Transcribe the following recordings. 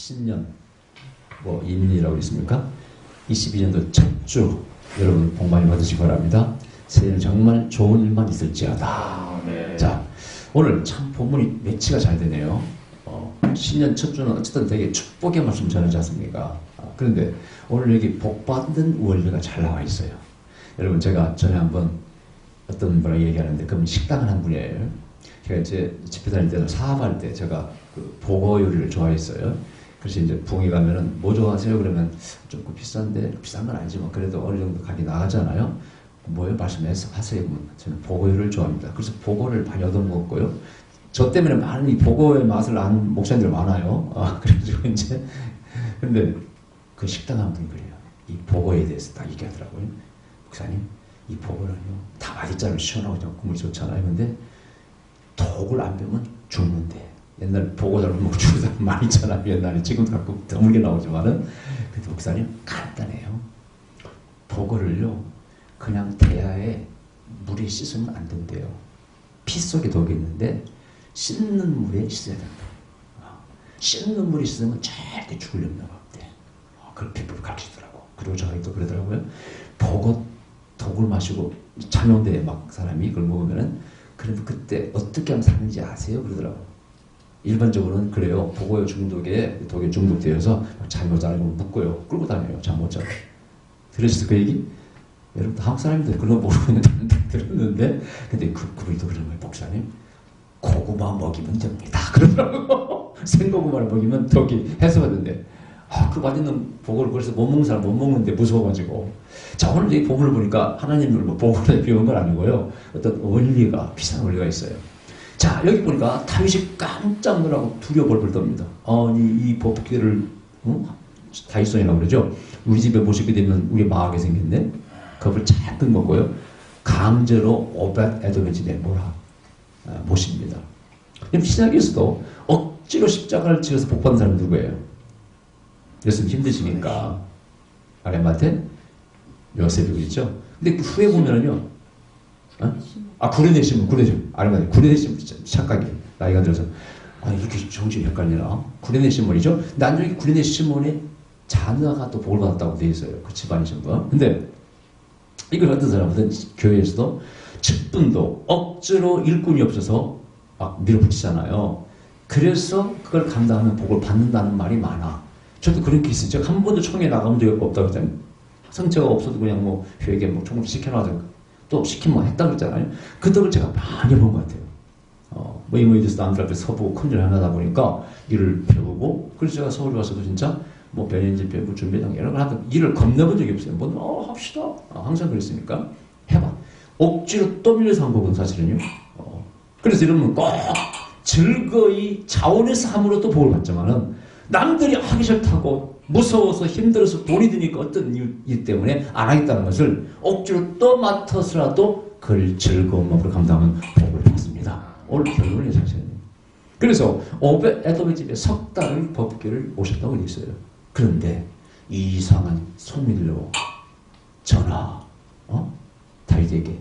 신년 뭐 인이라고 있습니까? 22년도 첫 주 여러분 복 많이 받으시기 바랍니다. 새해는 정말 좋은 일만 있을지어다. 네. 자, 오늘 참 본문이 매치가 잘 되네요. 신년 첫 주는 어쨌든 되게 축복의 말씀 전하지 않습니까? 그런데 오늘 여기 복받는 원리가 잘 나와 있어요. 여러분 제가 전에 한번 어떤 분이랑 얘기하는데 그분 식당을 한 분이에요. 제가 이제 집회 다닐 때는 사업할 때 제가 그 보고 요리를 좋아했어요. 그래서 이제 부흥회 가면은 뭐 좋아하세요? 그러면 좀 비싼데 비싼 건 아니지만 그래도 어느 정도 가게 나가잖아요. 뭐요? 말씀해서 하세요. 저는 보고 요리를 좋아합니다. 그래서 보고를 많이 얻어먹었고요. 저 때문에 많은 이 보고의 맛을 아는 목사님들 많아요. 그래가지고 이제 근데 그 식당 한 분이 그래요. 이 보고에 대해서 딱 얘기하더라고요. 목사님, 이 보고는요 다 맛있잖아요. 시원하고 국물이 좋잖아요. 근데 독을 안 배우면 죽는데. 옛날 보고 잘 먹고 죽는 사람 많이 있잖아요. 옛날에 지금도 가끔 드물게 나오지만은. 근데 목사님 간단해요. 보고를요 그냥 대야에 물에 씻으면 안 된대요. 피 속에 독이 있는데 씻는 물에 씻어야 된다. 씻는 물에 씻으면 절대 죽을 염려가 없대. 그걸 피부를 가르치더라고. 그리고 저희 또 그러더라고요. 보고 독을 마시고 잠용대에 막 사람이 그걸 먹으면은 그래도 그때 어떻게 하면 사는지 아세요? 그러더라고. 일반적으로는 그래요. 보고요 중독에 독에 중독되어서 잠 못 자고 묶고요. 끌고 다녀요. 잠 못 자고. 들으셨어요? 그 얘기? 여러분 한국 사람들 그런 거 모르고 있는데 들었는데 근데 그분이 또 그런 거예요. 목사님 고구마 먹이면 됩니다. 그러더라고. 생고구마를 먹이면 독이 해소가 된대. 그 맛있는 보고를 그래서 못 먹는 사람 못 먹는데 무서워가지고. 자, 오늘 이 보고를 보니까 하나님을 뭐 보고를 비운 건 아니고요. 어떤 원리가 비싼 원리가 있어요. 자, 여기 보니까 다윗이 깜짝 놀라고 두려워 벌벌 떱니다. 아니 이 법궤를 다윗son이라고 그러죠. 우리 집에 모시게 되면 우리 망하게 생겼네. 겁을 잔뜩 먹고요. 강제로 오벳 에돔의 집에 모십니다. 그럼 신약에서도 억지로 십자가를 지어서 복받는 사람이 누구예요? 예수님 힘드시니까 아레마테 요셉이겠죠. 근데 그 후에 보면은요, 구레네 시몬 아레마테 구레네 시몬 착각이 나이가 들어서 이렇게 정신이 헷갈리나? 구레네 시몬이죠. 나중에 구레네 시몬의 자녀가 또 복을 받았다고 돼 있어요. 그 집안이 전부. 근데 이걸 어떤 사람은 교회에서도 직분도 억지로 일꾼이 없어서 막 밀어붙이잖아요. 그래서 그걸 감당하면 복을 받는다는 말이 많아. 저도 그런 게 있어요. 제가 한 번도 총회 나가본 적이 없다고 했잖아요. 성체가 없어도 그냥 뭐 회계 뭐 총을 시켜놔서 또 시키면 했다고 했잖아요. 그 덕을 제가 많이 본 것 같아요. 뭐 이모이드스 남들 앞에 서보고 큰일 하다 보니까 일을 배우고 그래서 제가 서울 와서도 진짜 뭐 변인지 배우 준비당 여러 걸 하다 일을 겁내본 적이 없어요. 뭐 합시다. 항상 그랬으니까 해봐. 억지로 떠밀려서 한 거거든 사실은요. 그래서 이러면 꼭 즐거이 자원해서 함으로 또 복을 받지만은 남들이 하기 싫다고 무서워서 힘들어서 돈이 드니까 어떤 이유 때문에 안 하겠다는 것을 억지로 또 맡아서라도 그걸 즐거움으로 감당하면 복을 받습니다. 오늘 결론이 사실은. 그래서 오벳 에돔의 집에 석 달을 법궤를 모셨다고 되어 있어요. 그런데 이상한 소문으로 전하 다윗에게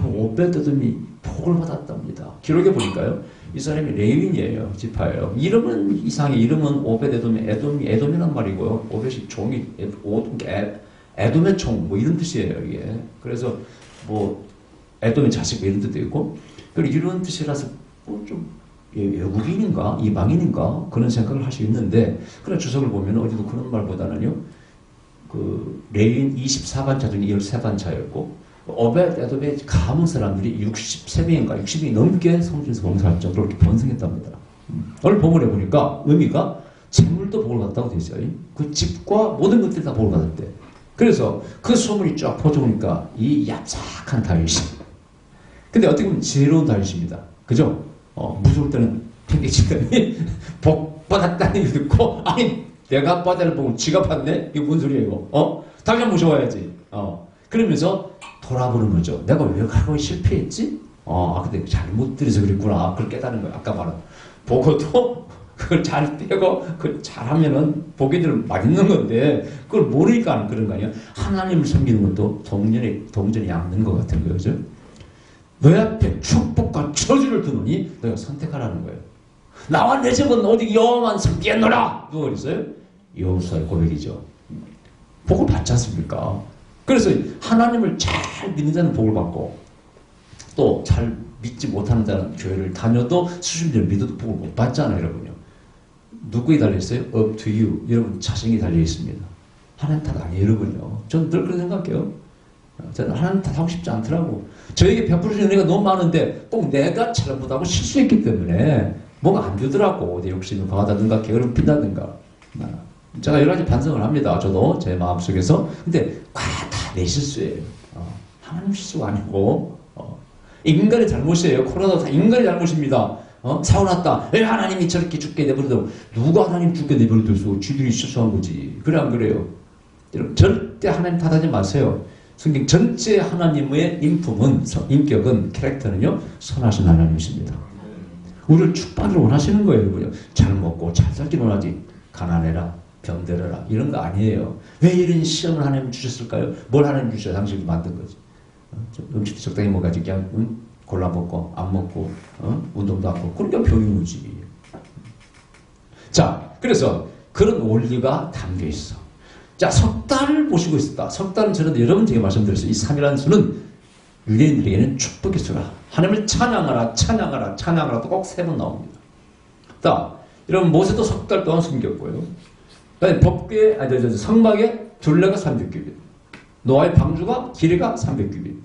오벳 에돔이 복을 받았답니다. 기록에 보니까요. 이 사람이 레위인이에요. 지파예요. 이름은 이상해. 이름은 오벳 에돔이란 말이고요. 오벳이 종이 에돔의 종 뭐 이런 뜻이에요. 이게. 그래서 뭐 에돔의 자식 뭐 이런 뜻도 있고 그리고 이런 뜻이라서 좀 외국인인가 이방인인가 그런 생각을 할 수 있는데 그런 주석을 보면 어디도 그런 말보다는요. 그 레위인 24반차 중에 13반차였고 오벳 에돔의 가문 사람들이 63명인가 60명이 넘게 성전에서 봉사할 정도로 이렇게 번성했답니다. 오늘 본문에 보니까 의미가 재물도 복을 받았다고 되어 있어요. 그 집과 모든 것들이 다 복을 받았대. 그래서 그 소문이 쫙 퍼져오니까 이 얍삭한 다윗이 근데 어떻게 보면 지혜로운 다윗입니다. 그죠? 무서울 때는 팽개치더니 복 받았다는 얘기 듣고 아니 내가 받아를 보고 지가 받네? 이게 뭔 소리야 이거? 당장 모셔와야지. 그러면서 돌아보는 거죠. 내가 왜 가고 실패했지? 근데 잘못 들여서 그랬구나. 그걸 깨달은 거야. 아까 말한. 보고도 그걸 잘 떼고, 그걸 잘하면은 보기들 맛있는 건데, 그걸 모르니까 하는 그런 거 아니야? 하나님을 섬기는 것도 동전이 양는 것 같은 거죠. 너 앞에 축복과 저주를 두느니 너가 선택하라는 거예요. 나와 내 집은 오직 여호와만 섬기겠노라. 누가 그랬어요? 여호수아의 고백이죠. 복을 받지 않습니까? 그래서 하나님을 잘 믿는 자는 복을 받고 또 잘 믿지 못하는 자는 교회를 다녀도 수준대로 믿어도 복을 못 받잖아요, 여러분요. 누구에 달려있어요? Up to you. 여러분 자신이 달려있습니다. 하나님 탓 아니에요, 여러분요. 저는 늘 그렇게 생각해요. 저는 하나님 탓하고 싶지 않더라고. 저에게 베풀어주는 은혜가 너무 많은데 꼭 내가 잘못하고 실수했기 때문에 뭐가 안 되더라고. 내 욕심이 강하다든가 게으름 핀다든가. 제가 여러 가지 반성을 합니다. 저도 제 마음속에서. 근데 다 내 실수예요. 하나님 실수가 아니고 인간의 잘못이에요. 코로나도 다 인간의 잘못입니다. 사고 났다. 왜 하나님이 저렇게 죽게 내버려두고 누가 하나님 죽게 내버려두고 쥐들이 실수한 거지. 그래 안 그래요? 여러분 절대 하나님 탓하지 마세요. 성경 전체 하나님의 인품은 인격은 캐릭터는요 선하신 하나님이십니다. 우리를 축복을 원하시는 거예요. 여러분요. 잘 먹고 잘 살기 원하지. 가난해라 병들어라 이런 거 아니에요. 왜 이런 시험을 하나님 주셨을까요? 뭘 하나님 주셔? 당신이 만든 거지. 음식도 적당히 먹어야지 그냥 골라 먹고 안 먹고 운동도 안 하고 그러니까 병이 오지. 자 그래서 그런 원리가 담겨 있어. 자 석 달을 모시고 있었다. 석 달은 저는 여러 번 제가 말씀드렸어요. 이 3이라는 수는 유대인들에게는 축복의 수라. 하나님을 찬양하라 찬양하라 찬양하라 또 꼭 3번 나옵니다. 자 여러분 모세도 석 달 동안 숨겼고요. 그다음에 법궤 성막에 둘레가 300규빗, 노아의 방주가 길이가 300규빗.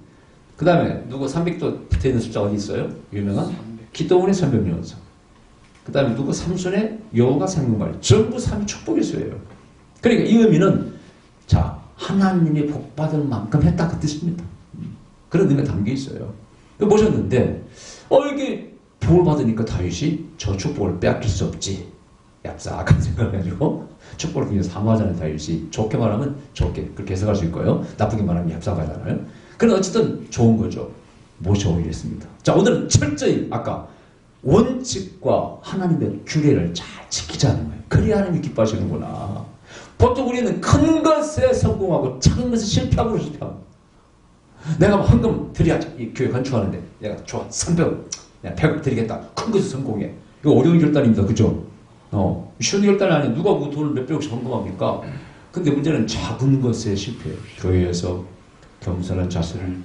그 다음에 누구 300도 붙어 있는 숫자 어디 있어요? 유명한 기도원의 300년성. 그 다음에 누구 삼손의 여호가 생명말. 전부 3이 축복의 수예요. 그러니까 이 의미는 자 하나님이 복받을 만큼 했다 그 뜻입니다. 그런 의미가 담겨 있어요. 보셨는데 이게 복을 받으니까 다윗이 저 축복을 빼앗길 수 없지. 얍삭한 생각을 가지고 축복을 굉장히 사모하잖아요. 다윗이 좋게 말하면 좋게 그렇게 해석할 수 있고요. 나쁘게 말하면 얍삭하잖아요. 그건 어쨌든 좋은 거죠. 모셔오겠습니다. 자 오늘은 철저히 아까 원칙과 하나님의 규례를 잘 지키자는 거예요. 그래야 하나님이 기뻐하시는구나. 보통 우리는 큰 것에 성공하고 작은 것에 실패하고 실패하고 내가 뭐 헌금 드려야지. 이 교회 건축하는데 내가 좋아 300억 내가 100억 드리겠다. 큰 것에 성공해. 이거 어려운 결단입니다. 그죠? 쉬운 결단이 아니에요. 누가 그 돈을 몇백억씩 헌금합니까? 근데 문제는 작은 것에 실패해요. 교회에서 겸손한 자세를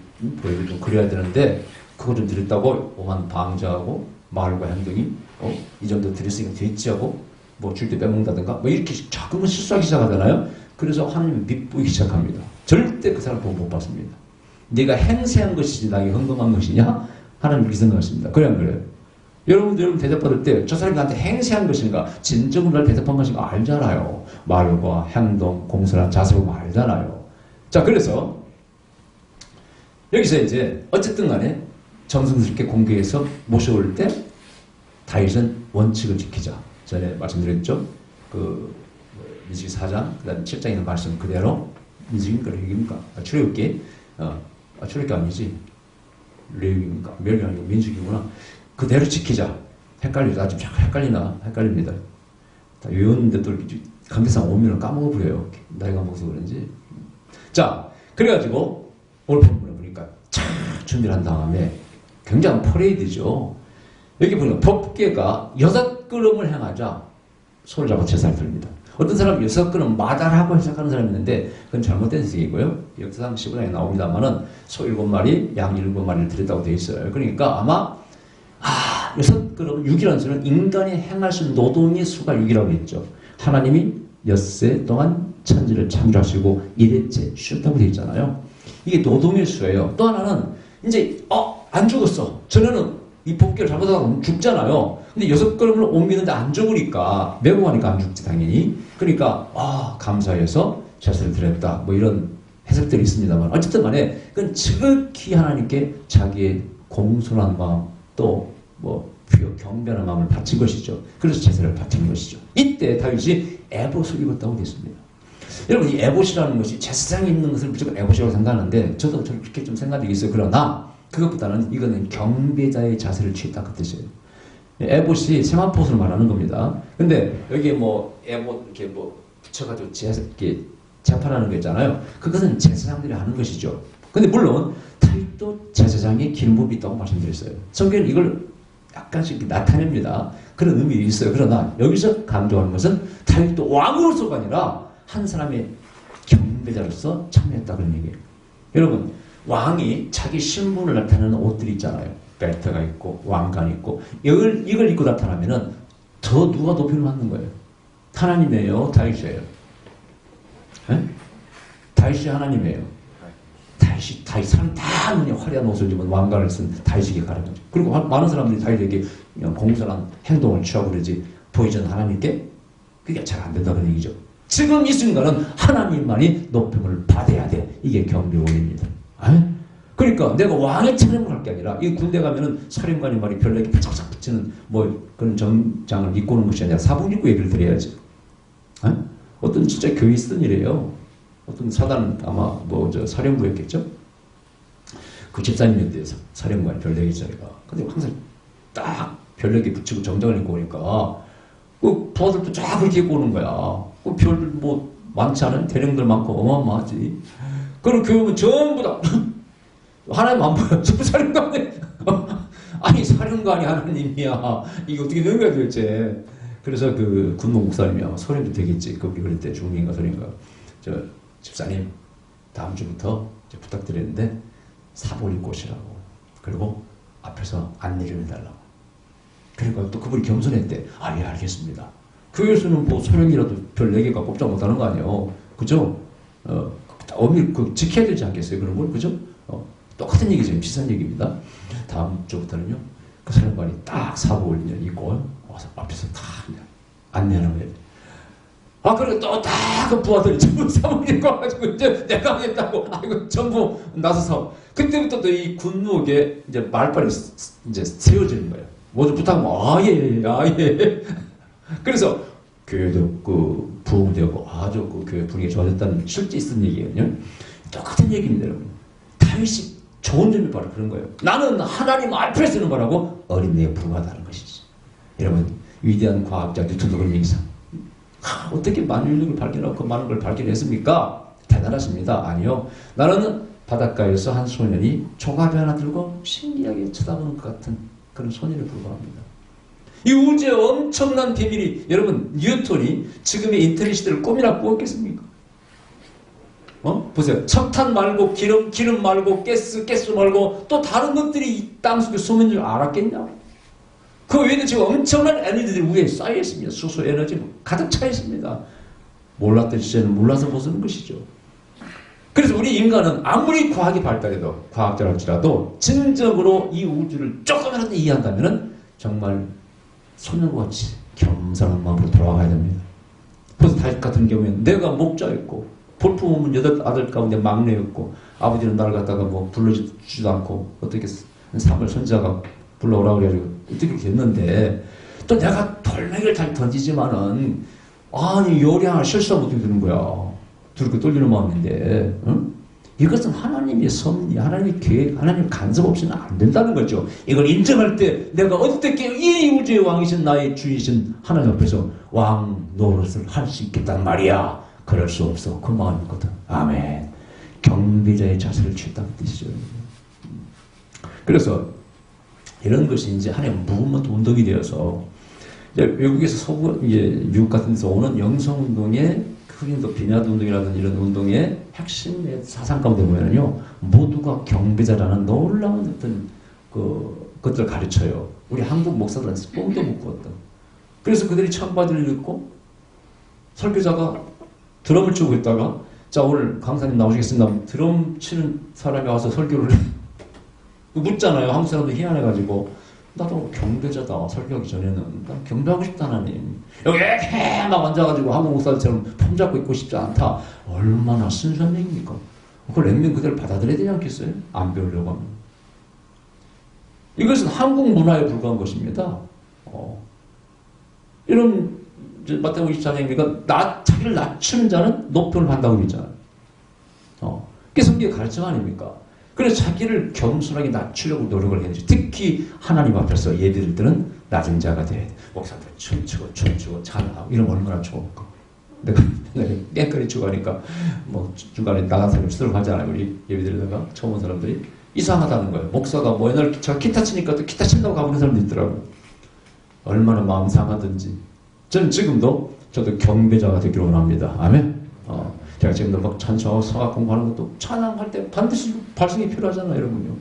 보여주고 그래야 되는데 그거 좀 드렸다고 오만 방자하고 말과 행동이 이 정도 드렸으니까 됐지 하고 뭐 줄 때 빼먹는다든가 뭐 이렇게 작은 건 실수하기 시작하잖아요. 그래서 하나님이 밉보이기 시작합니다. 절대 그 사람 돈 못 받습니다. 네가 행세한 것이지 나에게 헌금한 것이냐? 하나님 그렇게 생각하십니다. 그래 안 그래요? 여러분 대접받을 때 저 사람이 나한테 행세한 것인가 진정으로 날 대접한 것인가 알잖아요. 말과 행동, 공손한 자세 보면 알잖아요. 자 그래서 여기서 이제 어쨌든 간에 정성스럽게 공개해서 모셔올 때 다윗은 원칙을 지키자. 전에 말씀드렸죠. 그 민수기 4장 그다음 7장에 있는 말씀 그대로 민수기입니까? 레위기입니까? 출애굽기 출애굽기 아니지. 레위기입니까? 멸기 아니고 민수기구나. 그대로 지키자. 헷갈리다. 좀 자꾸 헷갈립니다. 다 외웠는데 또 이렇게 강대상 오면 까먹어버려요. 나이가 먹어서 그런지. 자, 그래가지고 오늘 본문에 보니까 쫙 준비를 한 다음에 굉장한 퍼레이드죠. 여기 보니까 법궤가 6걸음을 행하자 손을 잡아 제사를 드립니다. 어떤 사람은 6걸음 마다라고 해석하는 사람이 있는데 그건 잘못된 해석이고요. 역사상 15장에 나옵니다만은 소 7마리, 양 7마리를 드렸다고 되어 있어요. 그러니까 아마 6걸음 6이라는 수는 인간이 행할 수 있는 노동의 수가 6이라고 했죠. 하나님이 엿새 동안 천지를 창조하시고 1회째 쉬었다고 되어 있잖아요. 이게 노동의 수예요. 또 하나는 이제 안 죽었어. 전에는 이 법궤를 잘못하다 죽잖아요. 근데 6걸음을 옮기는데 안 죽으니까 매고하니까 안 죽지 당연히. 그러니까 감사해서 제사를 드렸다. 뭐 이런 해석들이 있습니다만 어쨌든 간에 그건 지극히 하나님께 자기의 공손한 마음 또 뭐 경배하는 마음을 바친 것이죠. 그래서 제사를 바친 것이죠. 이때 다윗이 에봇을 입었다고 됐습니다. 여러분 이 에봇이라는 것이 제사장에 입는 것을 무조건 에봇이라고 생각하는데 저도 그렇게 좀 생각이 있어요. 그러나 그것보다는 이거는 경배자의 자세를 취했다 그 뜻이에요. 에봇이 세마포스를 말하는 겁니다. 근데 여기에 뭐 에봇 이렇게 뭐 붙여가지고 이렇게 재판하는 거 있잖아요. 그것은 제사장들이 하는 것이죠. 근데 물론 다윗도 제사장의 기름부음이 있다고 말씀드렸어요. 성경은 이걸 약간씩 나타냅니다. 그런 의미가 있어요. 그러나 여기서 강조하는 것은 다윗도 왕으로서가 아니라 한 사람의 경배자로서 참여했다 그런 얘기예요. 여러분, 왕이 자기 신분을 나타내는 옷들이 있잖아요. 벨트가 있고 왕관이 있고 이걸 입고 나타나면은 더 누가 높이를 받는 거예요? 하나님이에요? 다윗이에요? 다윗이 하나님이에요? 다윗 사람 다 그냥 화려한 옷을 입은 왕관을 쓴 다윗에게 가는 거죠. 그리고 많은 사람들이 다윗에게 그냥 공손한 행동을 취하고 그러지 보이지는 하나님께 그게 잘 안 된다는 얘기죠. 지금 이 순간은 하나님만이 높임을 받아야 돼. 이게 경배원입니다. 그러니까 내가 왕의 차림을 할 게 아니라 이 군대 가면은 사령관이 말이 별내게 바짝바짝 붙이는 뭐 그런 정장을 입고 오는 것이 아니라 사복 입고 얘기를 드려야지. 어떤 진짜 교회 있었던 일이에요. 어떤 사단 아마 뭐 저 사령부였겠죠. 그 집사님인데 사령관 별내기 자리가. 근데 항상 딱 별내기 붙이고 정장을 입고 오니까 그 부하들도 쫙 그렇게 입고 오는 거야. 그 별 뭐 많지 않은 대령들 많고 어마어마하지. 그럼 교육은 전부 다 하나님 안 보여. 전부 사령관이 아니 사령관이 하나님이야. 이게 어떻게 되는 거야 도대체. 그래서 그 군무 목사님이 아마 소련도 되겠지. 거기 그럴 때 중인가 소련가. 저 집사님 다음 주부터 부탁드리는데 사복 입고 오시라고. 그리고 앞에서 안내를 해달라고. 그러니까 또 그분이 겸손했대. 아, 예, 알겠습니다. 교회에서는 뭐 소령이라도 별 4개가 꼼짝 못하는 거 아니에요. 그죠? 엄밀히 지켜야 되지 않겠어요? 그런 걸, 그죠? 똑같은 얘기죠. 비슷한 얘기입니다. 다음 주부터는요, 그 사령관이 딱 사복을 입고 와서 앞에서 다 안내하는 거예요. 아, 그래, 또 다 그 부하들이 전부 사복 입고 와가지고 이제 내가 하겠다고, 이거 전부 나서서. 그때부터 또 이 군무에 이제 말빨이 이제 세워지는 거예요. 뭐좀 부탁하면, 예. 그래서 교회도 그 부흥되고 아주 그 교회 분위기가 좋아졌다는 실제 있은 얘기거든요. 똑같은 얘기입니다, 여러분. 다윗이 좋은 점이 바로 그런 거예요. 나는 하나님 앞에 서는 거라고 어린애에 불과하다는 것이지. 여러분, 위대한 과학자 뉴턴도 그런 얘기죠. 어떻게 만유인력을 발견하고 그 많은 걸 발견했습니까? 대단하십니다. 아니요. 나는 바닷가에서 한 소년이 종아리 하나 들고 신기하게 쳐다보는 것 같은 그런 소년에 불과합니다. 이 우주의 엄청난 비밀이, 여러분, 뉴턴이 지금의 인터넷 시대를 꿈이나 꾸었겠습니까? 보세요. 석탄 말고 기름 말고 가스 말고 또 다른 것들이 이 땅속에 숨은 줄 알았겠냐? 그 외에도 지금 엄청난 에너지들이 위에 쌓여 있습니다. 수소 에너지 가득 차 있습니다. 몰랐던 시절은 몰라서 보는 것이죠. 그래서 우리 인간은 아무리 과학이 발달해도, 과학자랄지라도 진정으로 이 우주를 조금이라도 이해한다면 정말 소년과 같이 겸손한 마음으로 돌아가야 됩니다. 그래서 다윗 같은 경우에는 내가 목자였고 볼품은 8아들 가운데 막내였고 아버지는 나를 갖다가 뭐 불러주지도 않고 어떻게 사무엘 선지자가 불러오라고 그래가지고 어떻게 됐는데 또 내가 돌멩이를 잘 던지지만은 아니 요리 하나 실수하면 어떻게 되는 거야. 두렵게 떨리는 마음인데 이것은 하나님의 섭리, 하나님의 계획, 하나님의 간섭 없이는 안 된다는 거죠. 이걸 인정할 때 내가 어떻게 이 우주의 왕이신 나의 주이신 하나님 앞에서 왕 노릇을 할 수 있겠단 말이야. 그럴 수 없어. 그 마음이거든. 아멘. 경배자의 자세를 취했다는 뜻이죠. 그래서 이런 것이 이제 하나의 무브먼트 운동이 되어서 이제 외국에서 미국 같은 데서 오는 영성운동의 흑인도 비냐드 운동이라든지 이런 운동의 핵심의 사상 가운데 보면은요, 모두가 경배자라는 놀라운 어떤 것들을 가르쳐요. 우리 한국 목사들은 꿈도 못 꿨던. 그래서 그들이 청바지를 입고 설교자가 드럼을 치고 있다가 자 오늘 강사님 나오시겠습니다. 드럼 치는 사람이 와서 설교를 묻잖아요. 한국 사람들 희한해가지고 나도 경배자다. 설교하기 전에는 난 경배하고 싶다 하나님. 여기 이렇게 막 앉아가지고 한국 목사들처럼 폼 잡고 있고 싶지 않다. 얼마나 순수한 얘기입니까? 그걸 냉면 그대로 받아들여야 되지 않겠어요? 안 배우려고 하면. 이것은 한국 문화에 불과한 것입니다. 이런 마태복음 24장이니까 자기를 낮추는 자는 높임을 받는다고 그랬잖아요. 그게 성경의 가르침 아닙니까? 그래서 자기를 겸손하게 낮추려고 노력을 해야 되죠. 특히 하나님 앞에서 예배드릴 때는 낮은 자가 돼야 돼. 목사들 춤추고 찬양하고 이러면 얼마나 좋을까. 내가 깽거리 추고 하니까 뭐 중간에 나간 사람이 수도를 하잖아요. 우리 예배드리다가 처음 온 사람들이 이상하다는 거예요. 목사가 뭐 옛날 제가 기타 치니까 또 기타 친다고 가보는 사람도 있더라고요. 얼마나 마음 상하든지. 저는 지금도 저도 경배자가 되기를 원합니다. 아멘. 제가 지금도 막 찬송, 성악 공부하는 것도 찬양할 때 반드시 발성이 필요하잖아요, 여러분요.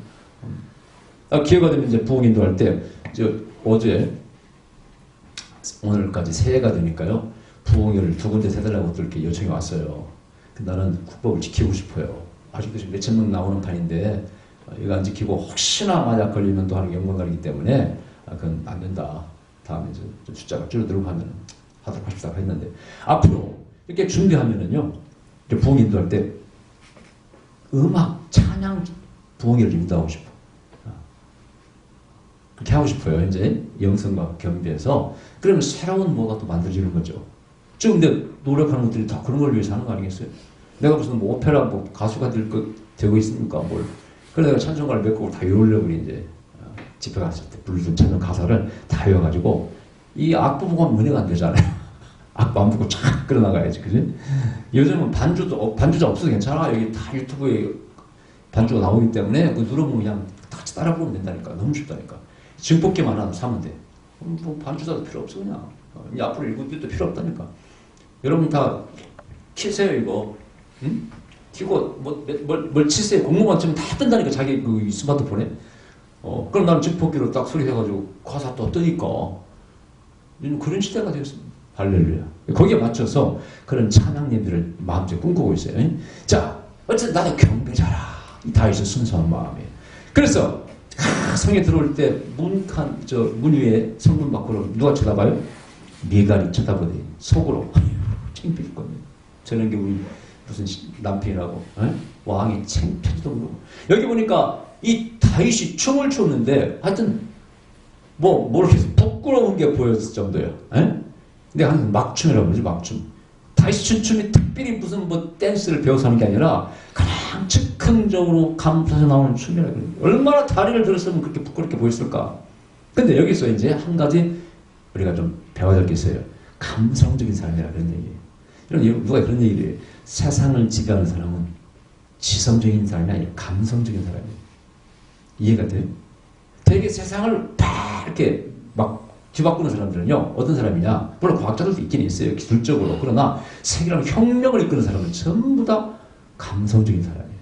기회가 되면 이제 부흥인도 할 때, 어제, 오늘까지 새해가 되니까요, 부흥회를 2군데 해달라고 또 이렇게 요청이 왔어요. 나는 국법을 지키고 싶어요. 아직도 지금 몇천 명 나오는 판인데, 이거 안 지키고 혹시나 만약 걸리면 또 하는 게 영광가리기 때문에, 그건 안 된다. 다음에 좀 숫자가 줄어들고 하면 하도록 합시다 했는데, 앞으로 이렇게 준비하면은요, 부흥 인도할 때 음악, 찬양 부흥회를 인도하고 싶어. 그렇게 하고 싶어요. 이제 영성과 겸비해서. 그러면 새로운 뭐가 또 만들어지는 거죠. 지금 근데 노력하는 것들이 다 그런 걸 위해서 하는 거 아니겠어요? 내가 무슨 뭐 오페라 뭐 가수가 되고 있습니까? 뭘. 그래서 내가 찬송가를 몇 곡을 다 외우려고 이제 집회 갔을 때 부르던 찬송 가사를 다 외워가지고 이 악보 보고 하면 은혜가 안 되잖아요. 악보 안 보고 쫙 끌어나가야지. 그지? 요즘은 반주자 없어도 괜찮아. 여기 다 유튜브에 반주가 나오기 때문에 그 눌러보면 그냥 같이 따라 부르면 된다니까. 너무 쉽다니까. 증폭기만 하나 사면 돼. 뭐 반주자도 필요 없어 그냥. 이제 앞으로 일꾼들도 필요 없다니까. 여러분 다 키세요 이거. 응? 키고 뭘 치세요. 공모만 치면 다 뜬다니까 자기 그 스마트폰에. 그럼 나는 증폭기로 딱 소리해가지고 가사 또 뜨니까. 그런 시대가 되었습니다. 할렐루야. 거기에 맞춰서 그런 찬양님들을 마음속에 꿈꾸고 있어요. 자, 어쨌든 나도 경배자라. 이 다윗의 순수한 마음이에요. 그래서 성에 들어올 때 문 위에 성문 밖으로 누가 쳐다봐요? 미갈이 쳐다보더니 속으로 창피했거든요. 저런 게 우리 무슨 남편이라고 왕이 창피하지도 모르고 여기 보니까 이 다윗이 춤을 췄는데 하여튼 모르겠어 부끄러운 게 보였을 정도예요. 근데 항상 막춤이라고 그러지 막춤. 다윗이 춘 춤이 특별히 무슨 댄스를 배워서 하는 게 아니라 그냥 즉흥적으로 감춰서 나오는 춤이라고 그래요. 얼마나 다리를 들었으면 그렇게 부끄럽게 보였을까. 근데 여기서 이제 한 가지 우리가 좀 배워야 될 게 있어요. 감성적인 사람이라 그런 얘기예요. 누가 그런 얘기를 해요. 세상을 지배하는 사람은 지성적인 사람이 아니라 감성적인 사람이에요. 이해가 돼요? 되게 세상을 막 이렇게 막 뒤바꾸는 사람들은요, 어떤 사람이냐? 물론 과학자들도 있긴 있어요, 기술적으로. 그러나 세계라는 혁명을 이끄는 사람은 전부 다 감성적인 사람이에요.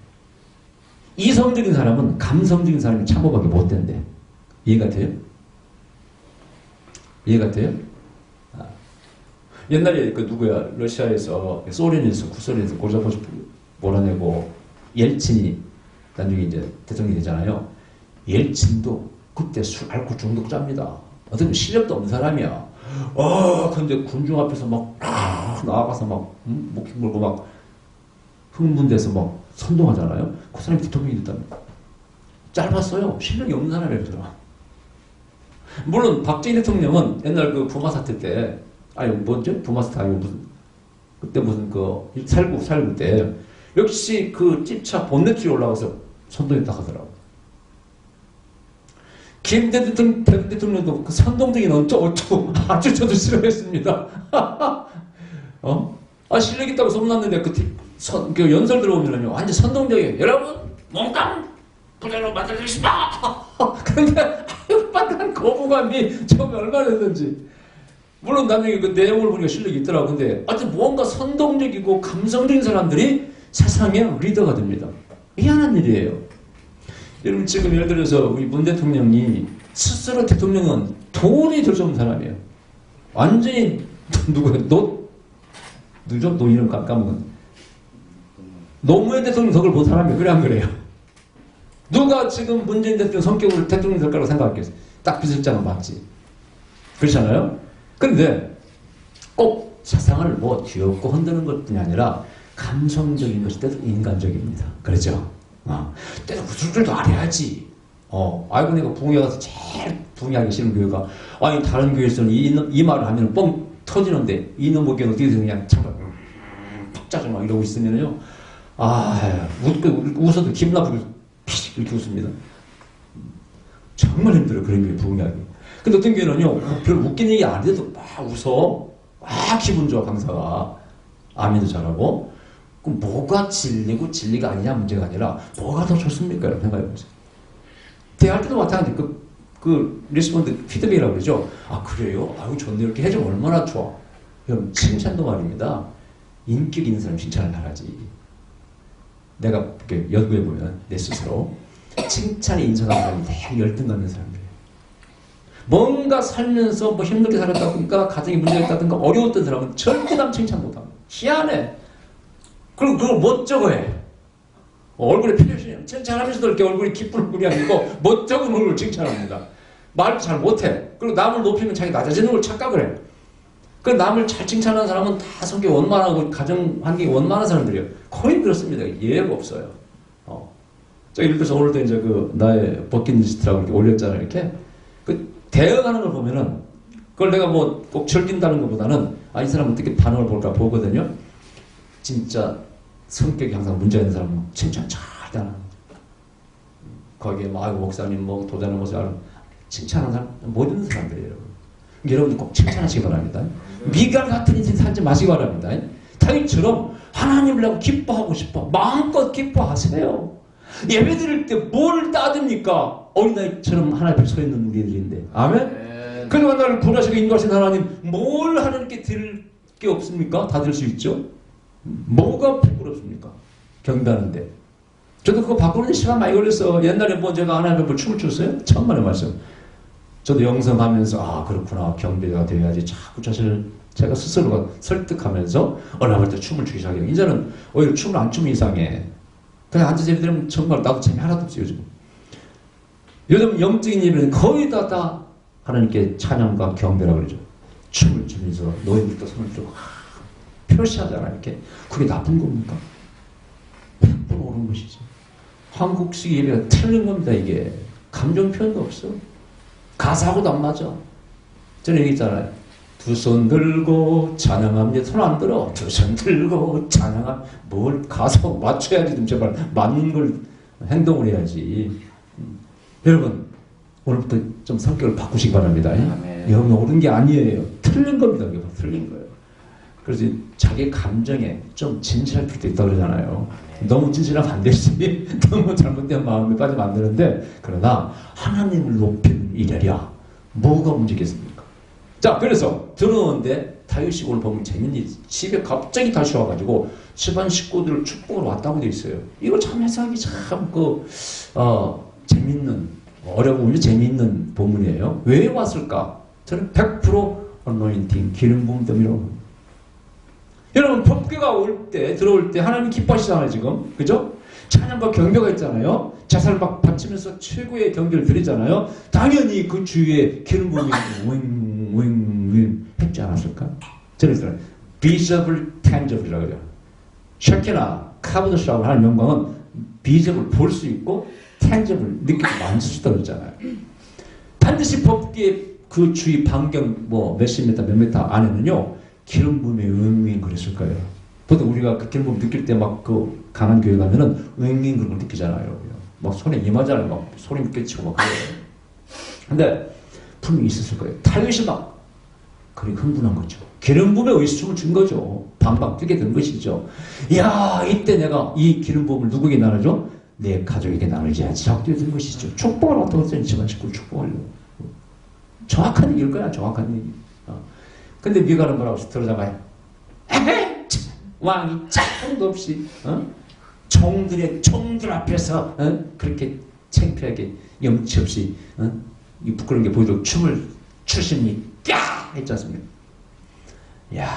이성적인 사람은 감성적인 사람이 참고밖에 못 된대. 이해가 돼요? 이해가 돼요? 옛날에 러시아에서, 소련에서, 구소련에서 고자포시 몰아내고, 옐친이 나중에 이제 대통령이 되잖아요. 옐친도 그때 알코올 중독자입니다. 어떤 실력도 없는 사람이야. 근데 군중 앞에서 막 나가서 막 목숨 걸고 막 흥분돼서 막 선동하잖아요. 그 사람이 대통령이 됐답니다. 짧았어요. 실력이 없는 사람이에요, 그 사람. 물론 박정희 대통령은 옛날 그 부마 사태 때, 부마 사태 아니고 그때 무슨 살구 때 역시 그 찝차 본네트에 올라가서 선동했다 하더라고. 김대중 대통령도 그 선동적인 어쩌고 아주 저도 싫어했습니다. 실력 있다고 소문났는데 그 연설 들어오면요 완전 선동적이에요. 여러분 몸깡 부대로 만들어주십니다. 그런데 빨간 거부감이 처음에 얼마나 됐는지. 물론 나중에 그 내용을 보니까 실력이 있더라고. 근데 하여튼 무언가 선동적이고 감성적인 사람들이 세상의 리더가 됩니다. 미안한 일이에요. 여러분 지금 예를 들어서 우리 문 대통령이 스스로 대통령은 돈이 될 수 없는 사람이에요. 완전히 누구예요? 노 이름 까먹은 노무현 대통령 덕을 본 사람이에요. 그래 안 그래요? 누가 지금 문재인 대통령 성격으로 대통령 될 거라고 생각했겠어요? 딱 비서장은 맞지. 그렇잖아요? 그런데 꼭 세상을 뒤엎고 흔드는 것뿐이 아니라 감성적인 것이 때도 인간적입니다. 그렇죠? 때도 구슬들도 알아야지. 내가 부흥회 가서 제일 부흥하기 싫은 교회가, 다른 교회에서는 이 말을 하면 뻥 터지는데, 이놈의 교회는 어떻게 해서 그냥 잠깐, 푹 짜증 막 이러고 있으면요. 웃어도 기분 나쁘게 피식 이렇게 웃습니다. 정말 힘들어요. 그런 교회 부흥하기. 근데 어떤 교회는요, 별 웃긴 얘기 안 해도 막 웃어. 막 기분 좋아, 강사가. 아멘도 잘하고. 그럼 뭐가 진리고 진리가 아니냐 문제가 아니라 뭐가 더 좋습니까? 여러분 생각해보세요. 대할 때도 마찬가지. 그 리스폰드 피드백이라고 그러죠. 아, 그래요? 아유, 좋네. 이렇게 해주면 얼마나 좋아. 그럼 칭찬도 말입니다. 인격 있는 사람 칭찬을 잘하지. 내가 이렇게 연구해 보면 내 스스로 칭찬에 인정하는 사람이 되게 열등 받는 사람들이에요. 뭔가 살면서 뭐 힘들게 살았다든가 가정에 문제가 있다든가 어려웠던 사람은 절대 남 칭찬 못합니다. 희한해. 그리고 그걸 멋쩍어 해. 얼굴에 표시해요. 칭찬하면서도 이렇게 얼굴이 기쁜 얼굴이 아니고 멋쩍은 얼굴을 칭찬합니다. 말도 잘 못해. 그리고 남을 높이면 자기 낮아지는 걸 착각을 해. 그 남을 잘 칭찬하는 사람은 다 성격이 원만하고 가정 환경이 원만한 사람들이에요. 거의 그렇습니다. 예외가 없어요. 저 예를 들어서 오늘도 이제 그 나의 버킷리스트라고 이렇게 올렸잖아요. 이렇게 그 대응하는 걸 보면은 그걸 내가 뭐 꼭 즐긴다는 것보다는 아, 이 사람 어떻게 반응을 볼까 보거든요. 진짜 성격이 항상 문제 있는 사람은 칭찬 잘하는 거기에 뭐 아이고 목사님 뭐 도전하는 모습 칭찬하는 사람 모든 사람들이에요. 여러분. 여러분들 꼭 칭찬하시기 바랍니다. 미갈 같은 인생 살지 마시기 바랍니다. 다윗처럼 하나님을 하고 기뻐하고 싶어. 마음껏 기뻐하세요. 예배 드릴 때 뭘 따듭니까? 어린아이처럼 하나님 앞에 서 있는 우리들인데. 아멘? 그동안 나를 구원하시고 인도하신 하나님 뭘 하나님께 드릴 게 없습니까? 다 드릴 수 있죠? 뭐가 부끄럽습니까? 경배하는데. 저도 그거 바꾸는 데 시간 많이 걸렸어. 옛날에 뭐 제가 하나님 앞에 춤을 췄어요? 천만의 말씀. 저도 영성하면서 아 그렇구나 경배가 되어야지 자꾸 제가 스스로가 설득하면서 어려울 때 춤을 추기 시작해요. 이제는 오히려 춤을 안 추면 이상해. 그냥 앉아서 예배 드리면 정말 나도 재미 하나도 없어요. 요즘 영적인 예배는 거의 다 하나님께 찬양과 경배라고 그러죠. 춤을 추면서 노인들도 손을 들고 표시하잖아요. 이렇게 그게 나쁜 겁니까? 100% 옳은 것이죠. 한국식 예배가 틀린 겁니다. 이게 감정 표현도 없어. 가사하고도 안 맞아. 저는 얘기했잖아요. 두 손 들고 찬양합니다. 손 안 들어. 두 손 들고 찬양합니다. 뭘 가사 맞춰야지 좀 제발 맞는 걸 행동을 해야지. 여러분 오늘부터 좀 성격을 바꾸시기 바랍니다. 여러분 옳은 게 아니에요. 틀린 겁니다. 이게 틀린 거예요. 그래서 자기 감정에 좀 진실할 필요도 있다고 그러잖아요. 너무 진실하면 안 되지. 너무 잘못된 마음에 빠지면 안 되는데 그러나 하나님을 높이는 일이야. 뭐가 문제겠습니까? 자, 그래서 들어오는데 다윗이 오늘 보면 재밌는 일이 집에 갑자기 다시 와가지고 집안 식구들을 축복으로 왔다고 돼 있어요. 이거 참 해석하기 참 재밌는 어려운 재밌는 본문이에요. 왜 왔을까? 저는 100% 어노인팅 기름 부음 때문이라고 봅니다. 여러분 법궤가 올 때 들어올 때 하나님 기뻐하시잖아요. 지금 그죠? 찬양과 경배가 있잖아요. 제사를 막 바치면서 최고의 경배를 드리잖아요. 당연히 그 주위에 기름 부음이 윙 했지 않았을까? 저는 비저블 텐저블이라고 그래요. 샤키나 카보드 샤워 하는 영광은 비저블 볼 수 있고 텐저블 느끼고 만질 수 있다고 그랬잖아요. 반드시 법궤 그 주위 반경 뭐 몇십 미터 몇 미터 안에는요 기름 부음이 윙 그랬을 거예요. 보통 우리가 그 기름 부음 느낄 때 막 그 강한 교회 가면은 윙 그런 걸 느끼잖아요. 막 손에 임하잖아요. 막 소리 끼치고 막 그래요. 근데 분명히 있었을 거예요. 다윗이 막 그리 흥분한 거죠. 기름 부음에 의식춤을 준 거죠. 방방 뛰게 된 것이죠. 야 이때 내가 이 기름 부음을 누구에게 나눠줘? 내 가족에게 나눠줘야지. 하고 뛰어든 것이죠. 축복을 어떻게 했어요? 집안 식구를 축복하려고. 정확한 얘기일 거야. 정확한 얘기. 근데 미가는 뭐라고 들어다가요? 왕이 짝도 없이 총들 앞에서 그렇게 창피하게 염치 없이 이 부끄러운 게 보이도록 춤을 추시니 까 했지 않습니까? 야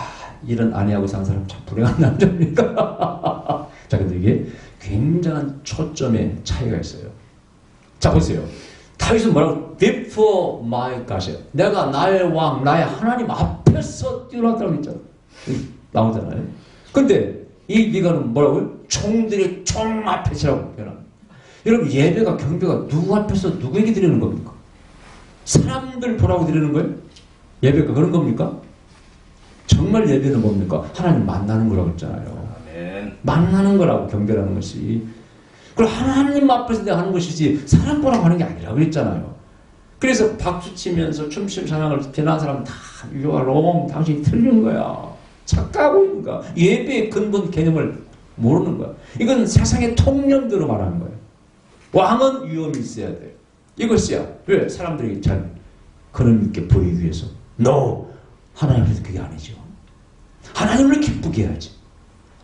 이런 아내하고 사는 사람 참 불행한 남자입니다. 자 근데 이게 굉장한 초점의 차이가 있어요. 자 보세요. 다윗은 뭐라고? Before my God. 내가 나의 왕, 나의 하나님 앞에서 뛰어났다고 했잖아. 나오잖아요. 근데 이 미가는 뭐라고요? 총들이 총 앞에서라고 표현합니다. 여러분 예배가 경배가 누구 앞에서 누구에게 드리는 겁니까? 사람들 보라고 드리는 거예요? 예배가 그런 겁니까? 정말 예배는 뭡니까? 하나님 만나는 거라고 했잖아요. 아멘. 만나는 거라고 경배라는 것이. 그리고 하나님 앞에서 내가 하는 것이지 사람 보라고 하는 게 아니라고 그랬잖아요. 그래서 박수 치면서 춤추는 찬양을 비난하는 사람은 다 You are wrong. 당신이 틀린 거야. 착각하고 있는 거야. 예배의 근본 개념을 모르는 거야. 이건 세상의 통념대로 말하는 거예요. 왕은 위엄이 있어야 돼요. 이것이야. 왜? 사람들이 잘 그런 있게 보이기 위해서. No! 하나님께서 그게 아니죠. 하나님을 기쁘게 해야지.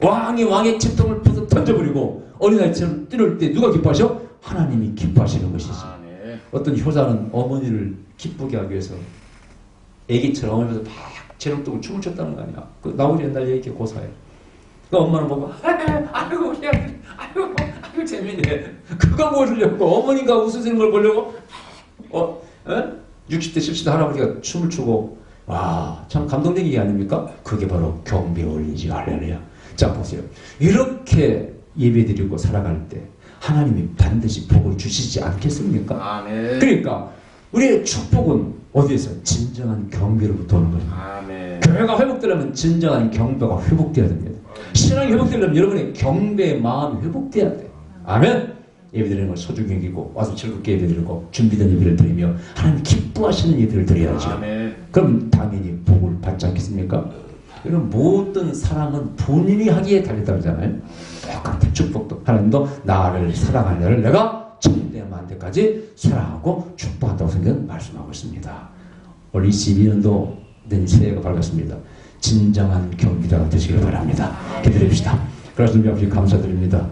왕의 채통을 벗어 던져버리고 어린아이처럼 뛰놀 때 누가 기뻐하셔? 하나님이 기뻐하시는 것이지. 네. 어떤 효자는 어머니를 기쁘게 하기 위해서 애기처럼 어머니에서 막 재롱뜨고 춤을 췄다는 거 아니야. 그 나오지 옛날 얘기 고사해. 그 엄마는 보고 아이고 그냥 아이고 재밌네. 그거 보려고 어머니가 웃으시는 걸 보려고 60대 70대 할아버지가 춤을 추고 와 참 감동적인 게 아닙니까? 그게 바로 경배 올리지. 할렐루야. 자 보세요. 이렇게 예배드리고 살아갈 때 하나님이 반드시 복을 주시지 않겠습니까? 아멘. 그러니까 우리의 축복은 어디에서? 진정한 경배로부터 오는 거예요. 아멘. 교회가 회복되려면 진정한 경배가 회복돼야 됩니다. 신앙이 회복되려면 여러분의 경배의 마음이 회복돼야 돼. 아멘. 예배드리는 걸 소중히 여기고 와서 즐겁게 예배드리고 준비된 예배를 드리며 하나님 기뻐하시는 예배를 드려야죠. 아멘. 그럼 당연히 복을 받지 않겠습니까? 이런 모든 사랑은 본인이 하기에 달렸다 그러잖아요. 똑같은 축복도 하나님도 나를 사랑하는 자를 내가 천대 만대까지 사랑하고 축복한다고 성경은 말씀하고 있습니다. 올 22년도 된 새해가 밝았습니다. 진정한 경비자가 되시길 바랍니다. 기도합시다. 그래서 준비 없이 감사드립니다.